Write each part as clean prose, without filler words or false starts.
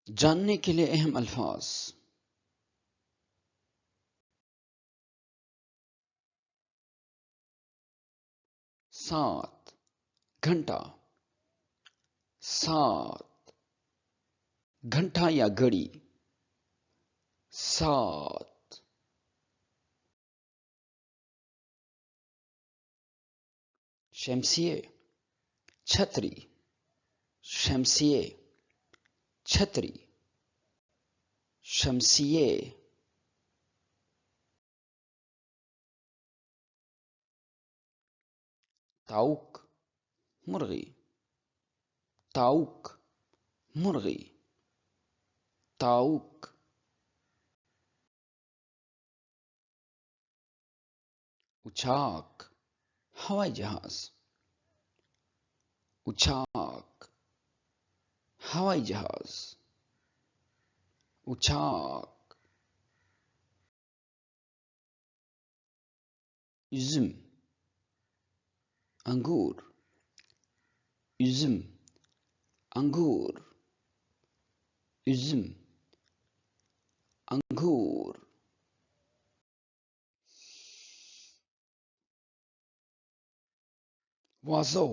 जानने के लिए अहम अल्फाज। सात, घंटा। सात, घंटा या घड़ी। सात, शमसिए, छतरी। शमसिए, छतरी। शमसिए। ताउक, मुर्गी। ताउक, मुर्गी। ताउक। उचाक, हवाई जहाज। उचाक, हवाई जहाज। उचाक। üzüm, अंगूर। üzüm, अंगूर। üzüm, अंगूर। वाजो,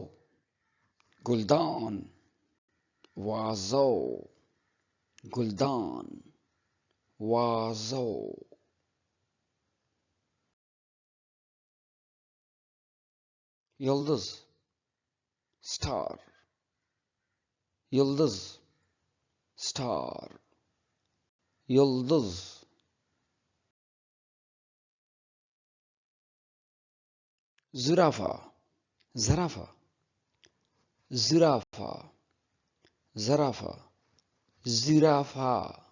गुलदान। वाजो, गुलदान। वाजो। yıldız, star। yıldız, star। yıldız। zürafa, zarafa। zürafa, zarafa। zürafa।